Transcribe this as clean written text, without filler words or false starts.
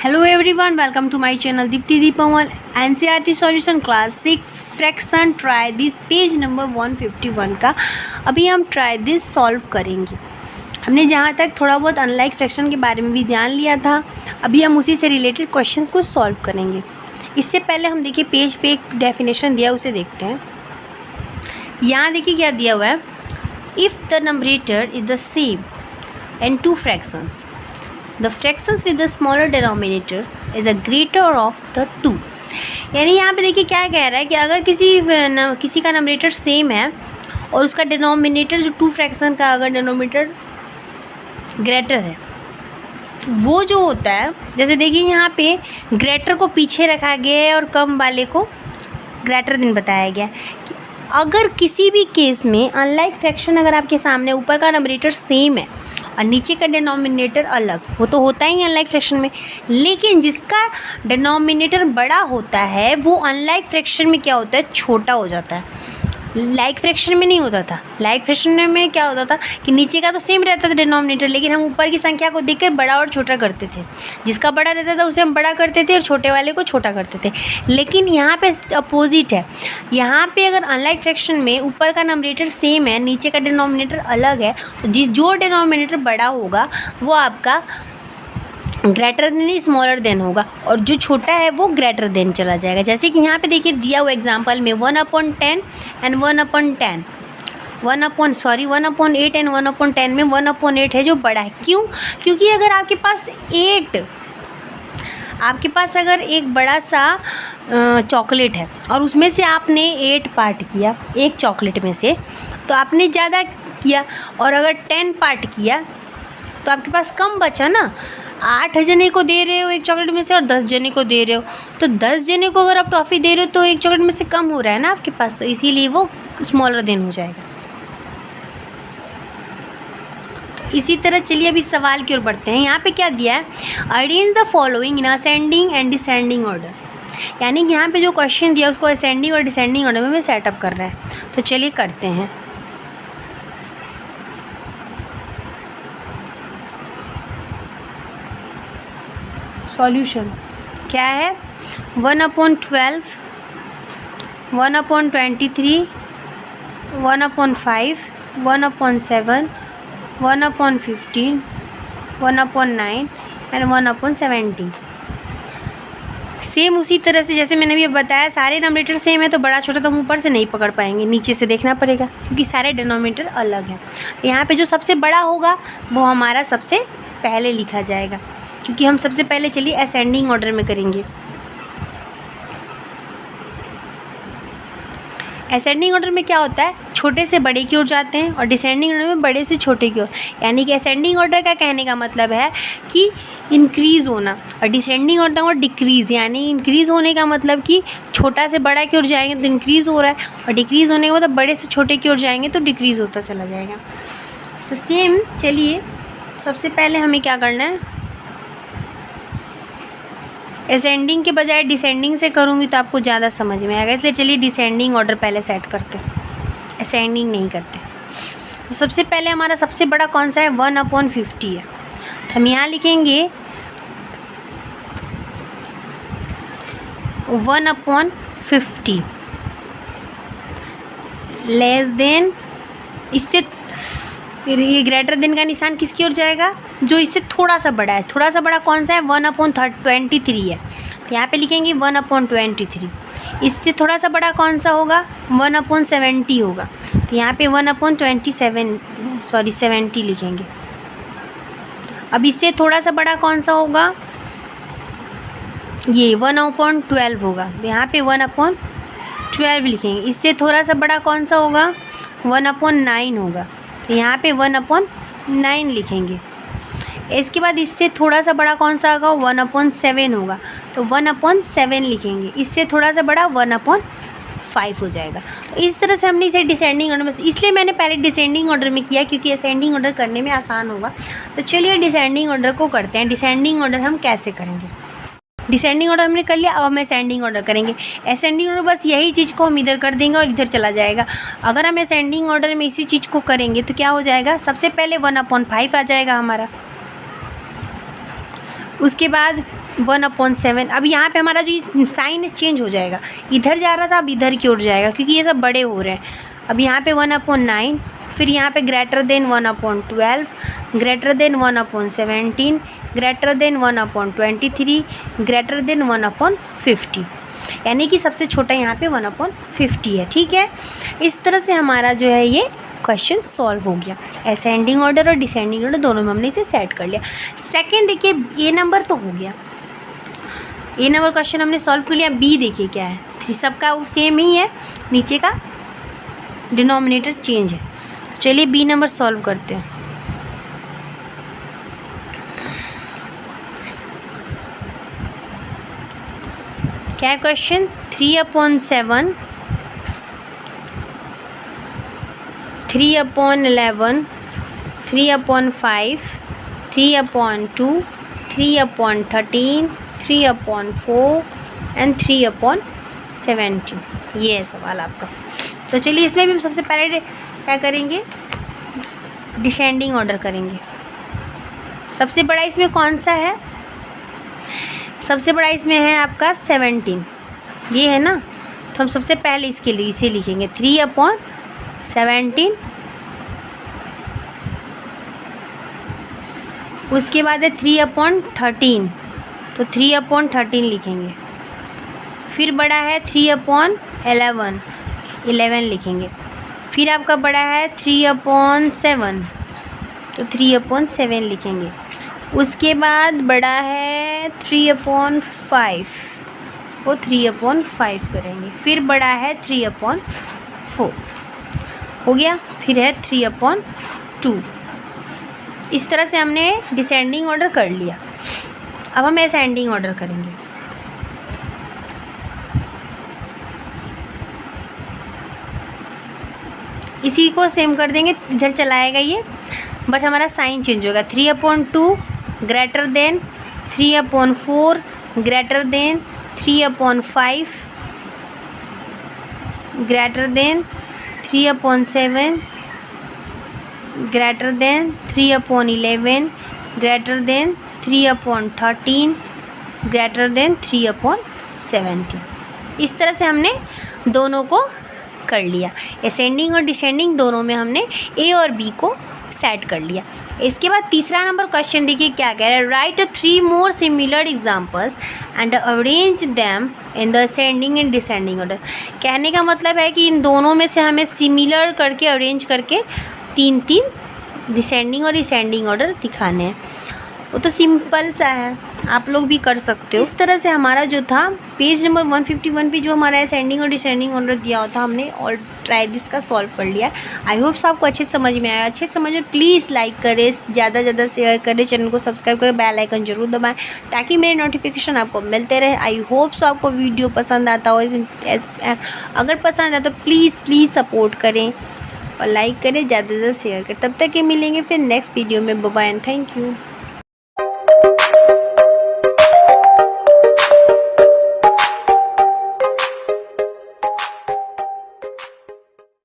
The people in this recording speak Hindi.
Hello everyone, welcome to my channel Dipti Deepamal NCERT Solution Class 6 Fraction Try This page number 151 का अभी हम ट्राई दिस सॉल्व करेंगे। हमने जहाँ तक थोड़ा बहुत अनलाइक फ्रैक्शन के बारे में भी जान लिया था, अभी हम उसी से रिलेटेड क्वेश्चन को सॉल्व करेंगे। इससे पहले हम देखिए पेज पे एक डेफिनेशन दिया, उसे देखते हैं। यहाँ देखिए क्या दिया हुआ है, if the numerator is the same and two fractions the fractions with the smaller denominator is a greater of the two। यानी यहाँ पे देखिए क्या कह रहा है कि अगर किसी का नंबरेटर सेम है और उसका डिनोमिनेटर जो टू फ्रैक्शन का अगर डिनोमिनेटर ग्रेटर है, तो वो जो होता है, जैसे देखिए यहाँ पे ग्रेटर को पीछे रखा गया है और कम वाले को ग्रेटर देन बताया गया है कि अगर किसी भी केस में अनलाइक फ्रैक्शन अगर आपके सामने ऊपर का नंबरेटर सेम है और नीचे का डिनोमिनेटर अलग, वो तो होता ही अनलाइक फ्रैक्शन में, लेकिन जिसका डिनोमिनेटर बड़ा होता है वो अनलाइक फ्रैक्शन में क्या होता है, छोटा हो जाता है। लाइक फ्रैक्शन में नहीं होता था। लाइक फ्रैक्शन में क्या होता था कि नीचे का तो सेम रहता था डिनोमिनेटर, लेकिन हम ऊपर की संख्या को देखकर बड़ा और छोटा करते थे। जिसका बड़ा रहता था उसे हम बड़ा करते थे और छोटे वाले को छोटा करते थे। लेकिन यहाँ पे अपोजिट है। यहाँ पे अगर अनलाइक फ्रैक्शन में ऊपर का नंबरेटर सेम है, नीचे का डिनोमिनेटर अलग है, तो जो डिनोमिनेटर बड़ा होगा वो आपका ग्रेटर देन स्मॉलर देन होगा और जो छोटा है वो ग्रेटर देन चला जाएगा। जैसे कि यहाँ पे देखिए दिया हुआ एग्जांपल में 1/10 एंड 1/10 1/8 एंड 1/10 में 1/8 है जो बड़ा है। क्यों? क्योंकि अगर आपके पास अगर एक बड़ा सा चॉकलेट है और उसमें से आपने 8 पार्ट किया एक चॉकलेट में से, तो आपने ज़्यादा किया, और अगर 10 पार्ट किया तो आपके पास कम बचा ना। 8 जने को दे रहे हो एक चॉकलेट में से और 10 जने को दे रहे हो, तो 10 जने को अगर आप टॉफ़ी दे रहे हो तो एक चॉकलेट में से कम हो रहा है ना आपके पास, तो इसीलिए वो स्मॉलर देन हो जाएगा। तो इसी तरह चलिए अभी सवाल की ओर बढ़ते हैं। यहाँ पे क्या दिया है, arrange the following in ascending and descending order. यानी कि यहाँ पे जो क्वेश्चन दिया उसको असेंडिंग और डिसेंडिंग ऑर्डर में सेटअप कर रहा है। तो चलिए करते हैं। सॉल्यूशन क्या है, 1/12 1/23 1/5 1/7 1/15 1/9 एंड 1/17। सेम उसी तरह से जैसे मैंने अभी बताया, सारे नंबरेटर सेम है तो बड़ा छोटा तो हम ऊपर से नहीं पकड़ पाएंगे, नीचे से देखना पड़ेगा क्योंकि सारे डिनोमिनेटर अलग हैं। यहाँ पे जो सबसे बड़ा होगा वो हमारा सबसे पहले लिखा जाएगा, क्योंकि हम सबसे पहले चलिए असेंडिंग ऑर्डर में करेंगे। असेंडिंग ऑर्डर में क्या होता है, छोटे से बड़े की ओर जाते हैं और डिसेंडिंग ऑर्डर में बड़े से छोटे की ओर। यानी कि असेंडिंग ऑर्डर का कहने का मतलब है कि इंक्रीज़ होना, और डिसेंडिंग ऑर्डर और डिक्रीज़, यानी इंक्रीज़ होने का मतलब कि छोटा से बड़ा की ओर जाएंगे तो इंक्रीज़ हो रहा है, और डिक्रीज़ होने का मतलब बड़े से छोटे की ओर जाएंगे तो डिक्रीज़ होता चला जाएगा। तो सेम चलिए सबसे पहले हमें क्या करना है, असेंडिंग के बजाय डिसेंडिंग से करूँगी तो आपको ज़्यादा समझ में आएगा, इसलिए चलिए डिसेंडिंग ऑर्डर पहले सेट करते हैं, असेंडिंग नहीं करते। तो सबसे पहले हमारा सबसे बड़ा कौन सा है, 1/50 है। तो हम यहाँ लिखेंगे 1/50 लेस देन, इससे फिर ये ग्रेटर देन का निशान किसकी ओर जाएगा, जो इससे थोड़ा सा बड़ा है। थोड़ा सा बड़ा कौन सा है, 1/23 है। तो यहाँ पे लिखेंगे 1/23। इससे थोड़ा सा बड़ा कौन सा होगा, 1/70 होगा। तो यहाँ पे 70 लिखेंगे। अब इससे थोड़ा सा बड़ा कौन सा होगा, ये 1/12 होगा। तो यहाँ पे 1/12 लिखेंगे। इससे थोड़ा सा बड़ा कौन सा होगा, 1/9 होगा। तो यहाँ पे 1/9 लिखेंगे। इसके बाद इससे थोड़ा सा बड़ा कौन सा होगा, 1/7 होगा। तो 1/7 लिखेंगे। इससे थोड़ा सा बड़ा 1/5 हो जाएगा। तो इस तरह से हमने इसे डिसेंडिंग ऑर्डर में, इसलिए मैंने पहले डिसेंडिंग ऑर्डर में किया क्योंकि असेंडिंग ऑर्डर करने में आसान होगा। तो चलिए डिसेंडिंग ऑर्डर को करते हैं। डिसेंडिंग ऑर्डर हम कैसे करेंगे, डिसेंडिंग ऑर्डर हमने कर लिया, अब हम असेंडिंग ऑर्डर करेंगे। असेंडिंग ऑर्डर बस यही चीज़ को हम इधर कर देंगे और इधर चला जाएगा। अगर हम असेंडिंग ऑर्डर में इसी चीज़ को करेंगे तो क्या हो जाएगा, सबसे पहले 1/5 आ जाएगा हमारा। उसके बाद 1/7। अब यहाँ पे हमारा जो साइन है चेंज हो जाएगा, इधर जा रहा था अब इधर की ओर जाएगा क्योंकि ये सब बड़े हो रहे हैं। अब यहाँ पे 1/9, फिर यहाँ पे greater than 1/12, greater than 1/17, greater than 1/23, greater than 1/50, यानी कि सबसे छोटा यहाँ पे 1/50 है। ठीक है, इस तरह से हमारा जो है ये क्वेश्चन सॉल्व हो गया। असेंडिंग ऑर्डर और डिसेंडिंग ऑर्डर दोनों में हमने इसे सेट कर लिया। सेकंड देखिए, ए नंबर तो हो गया, ए नंबर क्वेश्चन हमने सॉल्व कर लिया। बी देखिए क्या है, 3 सबका सेम ही है, नीचे का डिनोमिनेटर चेंज है। चलिए बी नंबर सॉल्व करते हैं। क्या है क्वेश्चन, 3/7, 3/11, 3/5, 3/2, 3/13, 3/4 एंड 3/17। ये है सवाल आपका। तो चलिए इसमें भी सबसे पहले क्या करेंगे, डिसेंडिंग ऑर्डर करेंगे। सबसे बड़ा इसमें कौन सा है, सबसे बड़ा इसमें है आपका 17, ये है ना। तो हम सबसे पहले इसके लिए इसे लिखेंगे 3/17, उसके बाद है 3/13, तो 3/13 लिखेंगे। फिर बड़ा है 3/11, 11 लिखेंगे। फिर आपका बड़ा है 3/7, तो 3/7 लिखेंगे। उसके बाद बड़ा है 3/5, वो 3/5 करेंगे। फिर बड़ा है 3/4, हो गया। फिर है 3/2। इस तरह से हमने डिसेंडिंग ऑर्डर कर लिया। अब हम असेंडिंग ऑर्डर करेंगे। इसी को सेम कर देंगे, इधर चलाएगा ये, बट हमारा साइन चेंज होगा। 3/2 greater than 3/4, greater than 3/5, greater than 3/7, greater than 3/11, greater than 3/13, greater than 3/17। इस तरह से हमने दोनों को कर लिया। असेंडिंग और डिसेंडिंग दोनों में हमने ए और बी को सेट कर लिया। इसके बाद तीसरा नंबर क्वेश्चन देखिए क्या कह रहा है, right 3 more similar examples and arrange them in the ascending and descending order. कहने का मतलब है कि इन दोनों में से हमें सिमिलर करके अरेंज करके 3 डिसेंडिंग और असेंडिंग ऑर्डर दिखाने हैं। वो तो सिंपल सा है, आप लोग भी कर सकते हो। इस तरह से हमारा जो था पेज नंबर 151 पे जो हमारा असेंडिंग और डिसेंडिंग ऑर्डर दिया होता हमने और ट्राई दिस का सॉल्व कर लिया। आई होप आपको अच्छे समझ में आया। अच्छे समझ में प्लीज़ लाइक करें, ज़्यादा से ज़्यादा शेयर करें, चैनल को सब्सक्राइब करें, बेल आइकन जरूर दबाएं ताकि मेरे नोटिफिकेशन आपको मिलते रहे। आई होप आपको वीडियो पसंद आता हो। अगर पसंद आता तो प्लीज़ सपोर्ट करें और लाइक करें, ज़्यादा से ज़्यादा शेयर करें। तब तक के मिलेंगे फिर नेक्स्ट वीडियो में। Bye bye and thank you.